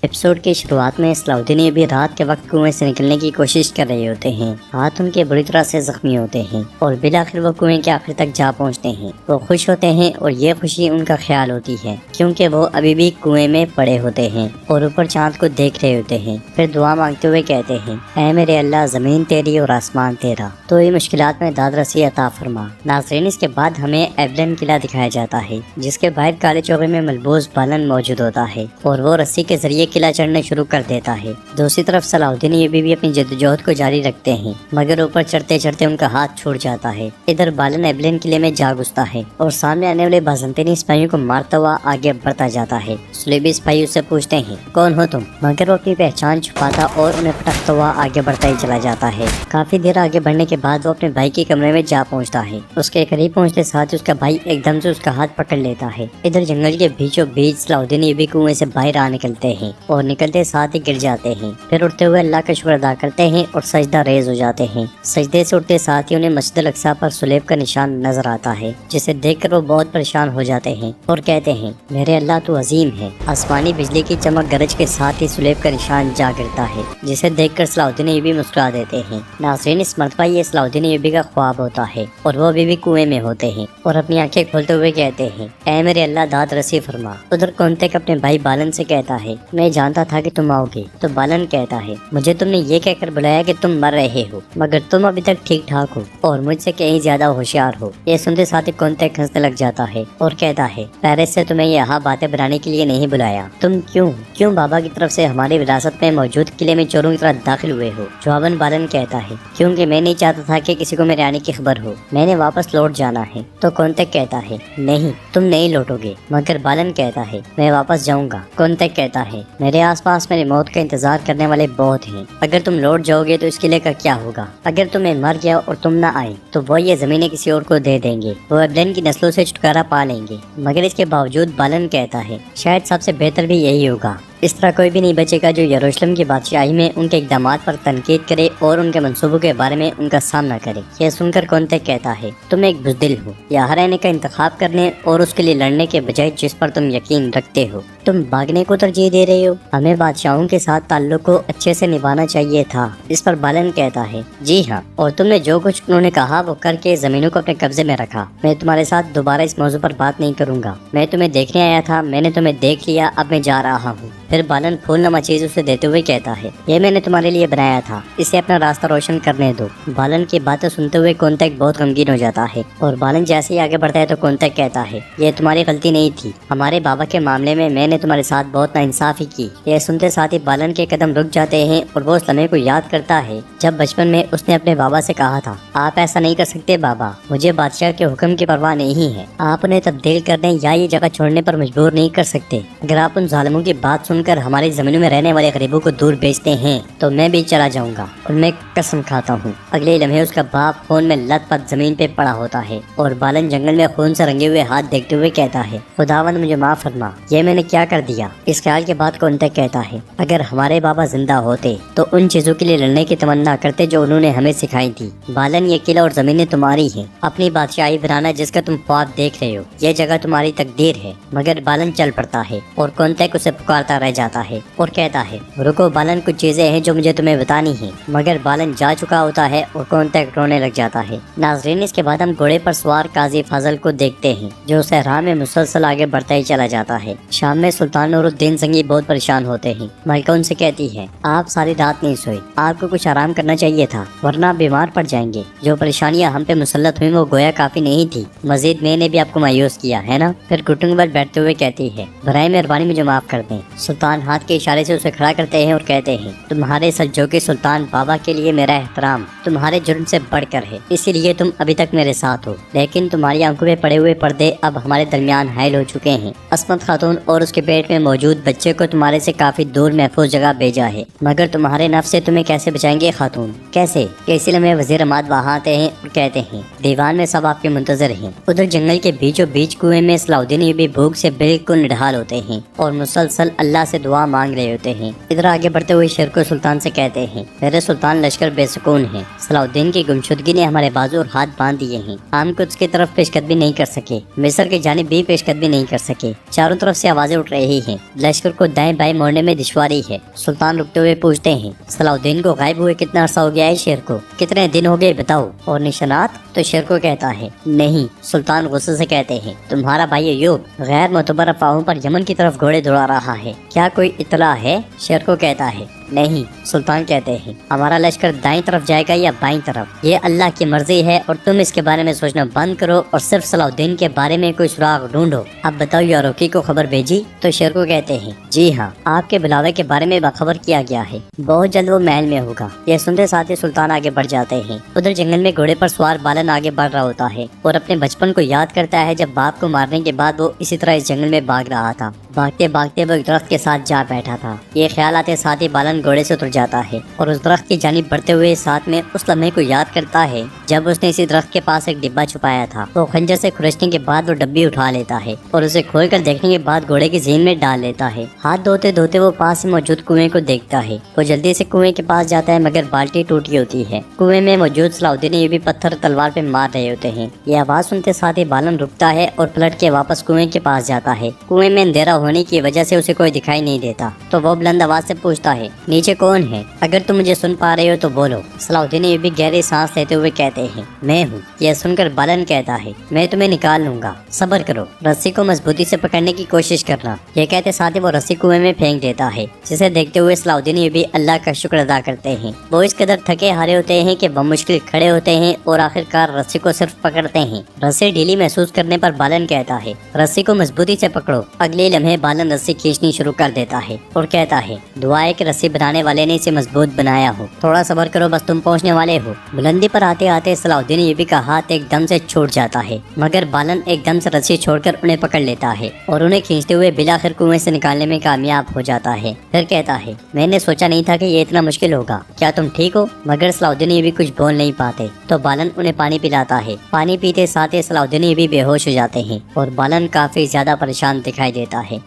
Episode की शुरुआत में सलाउद्दीन भी रात के वक्त कुएं से निकलने की कोशिश कर रहे होते हैं। हाथ उनके बुरी तरह से जख्मी होते हैं और बिलाखिर वो कुएं के आखिर तक जा पहुंचते हैं। वो खुश होते हैं और ये खुशी उनका ख्याल होती है क्योंकि वो अभी भी कुएं में पड़े होते हैं और ऊपर चांद को देख रहे होते हैं। फिर दुआ मांगते हुए कहते हैं, ऐ मेरे अल्लाह, जमीन तेरी और आसमान तेरा, तो ये मुश्किलात में दादरसी अता फरमा। नाज़रीन, इसके बाद हमें एबलन किला दिखाया जाता है जिसके बाहर काले चौके में मलबूस बालन मौजूद होता है और वो रस्सी के जरिए किला चढ़ना शुरू कर देता है। दूसरी तरफ सलाउद्दीन भी अपनी जद्दोजहद को जारी रखते हैं मगर ऊपर चढ़ते चढ़ते उनका हाथ छूट जाता है। इधर बालन एबलन किले में जा घुसता है और सामने आने वाले बाज़ंतीनी सिपाहियों को मारता हुआ आगे बढ़ता जाता है। सुलेबी सिपाही उससे पूछते हैं, कौन हो तुम? मगर वो अपनी पहचान छुपाता और उन्हें पटकता हुआ आगे बढ़ता ही चला जाता है। काफी देर आगे बढ़ने के बाद वो अपने भाई के कमरे में जा पहुँचता है। उसके करीब पहुँचते साथ उसका भाई एकदम से उसका हाथ पकड़ लेता है। इधर जंगल के बीचों बीच सलाउद्दीन भी कुएं से बाहर आ निकलते हैं और निकलते साथ ही गिर जाते हैं। फिर उठते हुए अल्लाह का शुक्र अदा करते हैं और सजदा रेज हो जाते हैं। सजदे से उठते साथ ही उन्हें मस्जिद अल-अक्सा पर सुलेब का निशान नजर आता है जिसे देखकर वो बहुत परेशान हो जाते हैं और कहते हैं, मेरे अल्लाह तू अजीम है। आसमानी बिजली की चमक गरज के साथ ही सुलेब का निशान जा गिरता है जिसे देखकर सलाउद्दीन भी मुस्कुरा देते हैं। नाज़रीन, इस मरतबा ये सलाउद्दीन का ख्वाब होता है और वो अभी भी कुएं में होते हैं और अपनी आंखें खोलते हुए कहते हैं, ऐ मेरे अल्लाह, दाद रसी फरमा। उधर कोंतेक अपने भाई बालन से कहता है, मैं जानता था कि तुम आओगे। तो बालन कहता है, मुझे तुमने ये कहकर बुलाया कि तुम मर रहे हो मगर तुम अभी तक ठीक ठाक हो और मुझसे कहीं ज्यादा होशियार हो। ये सुनते साथ ही कोंतेक हंसने लग जाता है और कहता है, पेरिस से तुम्हें यहाँ बातें बनाने के लिए नहीं बुलाया। तुम क्यों बाबा की तरफ से हमारी विरासत में मौजूद किले में चोरों की तरह दाखिल हुए हो? जवाबन बालन कहता है, क्योंकि मैं नहीं चाहता था कि किसी को मेरे आने की खबर हो। मैंने वापस लौट जाना है। तो कोंतेक कहता है, नहीं, तुम नहीं लौटोगे। मगर बालन कहता है, मैं वापस जाऊंगा। कोंतेक कहता है, मेरे आसपास मेरी मौत का इंतजार करने वाले बहुत हैं। अगर तुम लौट जाओगे तो इस किले का क्या होगा? अगर तुम्हें मर गया और तुम ना आए तो वो ये जमीनें किसी और को दे देंगे। वो एबलन की नस्लों से छुटकारा पा लेंगे। मगर इसके बावजूद बालन कहता है, शायद सबसे बेहतर भी यही होगा। इस तरह कोई भी नहीं बचेगा जो यरूशलेम की बादशाही में उनके इक़दामात पर तनकीद करे और उनके मंसूबों के बारे में उनका सामना करे। यह सुनकर कोंतेक कहता है, तुम एक बुज़दिल हो। यहाँ रहने का इंतखाब करने और उसके लिए लड़ने के बजाय जिस पर तुम यकीन रखते हो, तुम भागने को तरजीह दे रहे हो। हमें बादशाहों के साथ ताल्लुक को अच्छे से निभाना चाहिए था। इस पर बालन कहता है, जी हाँ, और तुमने जो कुछ उन्होंने कहा वो करके जमीनों को अपने कब्जे में रखा। मैं तुम्हारे साथ दोबारा इस मौजू पर बात नहीं करूँगा। मैं तुम्हें देखने आया था, मैंने तुम्हें देख लिया, अब मैं जा रहा हूँ। फिर बालन फूलनुमा चीज उसे देते हुए कहता है, ये मैंने तुम्हारे लिए बनाया था, इसे अपना रास्ता रोशन करने दो। बालन की बातें सुनते हुए कोंतेक बहुत गमगीन हो जाता है और बालन जैसे ही आगे बढ़ता है तो कोंतेक कहता है, ये तुम्हारी गलती नहीं थी। हमारे बाबा के मामले में मैंने तुम्हारे साथ बहुत नाइंसाफी की। यह सुनते साथ ही बालन के कदम रुक जाते हैं और वो उस लम्हे को याद करता है जब बचपन में उसने अपने बाबा से कहा था, आप ऐसा नहीं कर सकते बाबा, मुझे बादशाह के हुक्म की परवाह नहीं है। आप उन्हें तब्दील करने या ये जगह छोड़ने पर मजबूर नहीं कर सकते। अगर आप उन जालिमों की बात सुनकर हमारी जमीनों में रहने वाले गरीबों को दूर भेजते हैं तो मैं भी चला जाऊंगा। और मैं कसम खाता हूँ। अगले लम्हे उसका बाप खून में लथपथ जमीन पे पड़ा होता है और बालन जंगल में खून से रंगे हुए हाथ देखते हुए कहता है, खुदावंद मुझे माफ फरमा, ये मैंने क्या कर दिया? इस ख्याल के बाद कोंतेक कहता है, अगर हमारे बाबा जिंदा होते तो उन चीजों के लिए लड़ने की तमन्ना करते जो उन्होंने हमें सिखाई थी। बालन, ये किला और जमीनें तुम्हारी हैं, अपनी बादशाही बनाना जिसका तुम ख्वाब देख रहे हो, ये जगह तुम्हारी तकदीर है। मगर बालन चल पड़ता है और कोंतेक उसे पुकारता रह जाता है और कहता है, रुको बालन, कुछ चीजें हैं जो मुझे तुम्हें बतानी है। मगर बालन जा चुका होता है और कोंतेक रोने लग जाता है। नाज़रीन, इसके बाद हम घोड़े पर सवार काजी फजल को देखते हैं जो सहरा में मुसलसल आगे बढ़ता ही चला जाता है। शाम में सुल्तान नूरुद्दीन संगी बहुत परेशान होते हैं। मलिका उनसे कहती है, आप सारी रात नहीं सोए, आपको कुछ आराम करना चाहिए था वरना बीमार पड़ जाएंगे। जो परेशानियां हम पे मुसल्लत हुई वो गोया काफी नहीं थी, मजीद मैंने भी आपको मायूस किया है ना। फिर घुटनों पर बैठते हुए कहती है, बराए मेहरबानी मुझे माफ कर दें। सुल्तान हाथ के इशारे से उसे खड़ा करते हैं और कहते हैं, तुम्हारे सज्जोगे सुल्तान बाबा के लिए मेरा एहतराम तुम्हारे जुर्म से बढ़कर है, इसीलिए तुम अभी तक मेरे साथ हो। लेकिन तुम्हारी आंखों में पड़े हुए पर्दे अब हमारे दरमियान हायल हो चुके हैं। असमत खातून और उसके पेट में मौजूद बच्चे को तुम्हारे से काफी दूर महफूज जगह भेजा है, मगर तुम्हारे नफ्स से तुम्हें कैसे बचाएंगे खातून? कैसे? इसी में वजीर अमाद वहाँ आते हैं और कहते हैं, दीवान में सब आपके मुंतजर हैं। उधर जंगल के बीचों बीच कुएं में सलाउद्दीन भी भूख से बिल्कुल निढाल होते हैं और मुसलसल अल्लाह से दुआ मांग रहे होते हैं। इधर आगे बढ़ते हुए शेर को सुल्तान से कहते हैं, मेरे सुल्तान, लश्कर बेसुकून है। सलाउद्दीन की गुमशुदगी ने हमारे बाजू और हाथ बांध दिए हैं। हम कुछ की तरफ पेशकदमी नहीं कर सके, मिस्र की जानिब भी पेशकदमी नहीं कर सके। चारों तरफ से आवाजें उठ लौट रही हैं। लश्कर को दाएं बाएं मोड़ने में दुश्वारी है। सुल्तान रुकते हुए पूछते हैं, सलाउद्दीन को गायब हुए कितना अरसा हो गया है शेर को? कितने दिन हो गए बताओ, और निशानात? तो शेर को कहता है, नहीं। सुल्तान गुस्से से कहते हैं, तुम्हारा भाई अय्यूब गैर मोतबर अफवाहों पर यमन की तरफ घोड़े दौड़ा रहा है, क्या कोई इत्तला है? शेर को कहता है, नहीं। सुल्तान कहते हैं, हमारा लश्कर दाईं तरफ जाएगा या बाईं तरफ, ये अल्लाह की मर्जी है और तुम इसके बारे में सोचना बंद करो और सिर्फ सलाउद्दीन के बारे में कोई सुराग ढूंढो। अब बताओ, यारोकी को खबर भेजी? तो शेर को कहते हैं, जी हाँ, आपके बुलावे के बारे में बाखबर किया गया है, बहुत जल्द वो महल में होगा। ये सुनते साथ ही सुल्तान आगे बढ़ जाते हैं। उधर जंगल में घोड़े पर सवार बालन आगे बढ़ रहा होता है और अपने बचपन को याद करता है जब बाप को मारने के बाद वो इसी तरह इस जंगल में भाग रहा था। भागते भागते वो एक दरख्त के साथ जा बैठा था। ये ख्याल आते साथ ही बालन घोड़े से उतर जाता है और उस दरख्त की जानिब बढ़ते हुए साथ में उस लम्हे को याद करता है जब उसने इसी दरख्त के पास एक डिब्बा छुपाया था। वो खंजर से खुरचने के बाद वो डब्बी उठा लेता है और उसे खोलकर देखने के बाद घोड़े की ज़मीन में डाल लेता है। हाथ धोते धोते वो पास में मौजूद कुएं को देखता है। वो जल्दी से कुएं के पास जाता है मगर बाल्टी टूटी होती है। कुएं में मौजूद सलाउद्दीन ये भी पत्थर तलवार पे मार रहे होते हैं। ये आवाज सुनते साथ ही बालन रुकता है और पलट के वापस कुएं के पास जाता है। कुएं में अंधेरा होने की वजह से उसे कोई दिखाई नहीं देता, तो वो बुलंद आवाज से पूछता है, नीचे कौन है? अगर तुम मुझे सुन पा रहे हो तो बोलो। सलाउद्दीन ये भी गहरी सांस लेते हुए कहते हैं, मैं हूँ। यह सुनकर बालन कहता है, मैं तुम्हें निकाल लूंगा, सब्र करो, रस्सी को मजबूती से पकड़ने की कोशिश करना। ये कहते साथ ही वो रस्सी कुएं में फेंक देता है, जिसे देखते हुए सलाउद्दीन ये भी अल्लाह का शुक्र अदा करते हैं। वो इस कदर थके हारे होते हैं कि बमुश्किल खड़े होते हैं और आखिरकार रस्सी को सिर्फ पकड़ते हैं। रस्सी ढीली महसूस करने पर बालन कहता है, रस्सी को मजबूती से पकड़ो। अगले लम्हे बालन रस्सी खींचनी शुरू कर देता है और कहता है, दुआ है कि रस्सी बनाने वाले ने इसे मजबूत बनाया हो, थोड़ा सब्र करो, बस तुम पहुंचने वाले हो। बुलंदी पर आते आते सलाउद्दीन यूबी का हाथ एकदम से छूट जाता है मगर बालन एकदम से रस्सी छोड़कर उन्हें पकड़ लेता है और उन्हें खींचते हुए बिलाखिर कुएं से निकालने में कामयाब हो जाता है। फिर कहता है, मैंने सोचा नहीं था कि ये इतना मुश्किल होगा, क्या तुम ठीक हो? मगर सलाउद्दीन यूबी कुछ बोल नहीं पाते, तो बालन उन्हें पानी पिलाता है। पानी पीते साथ ही सलाउद्दीन यूबी बेहोश हो जाते हैं और बालन काफी ज्यादा परेशान दिखाई देता है।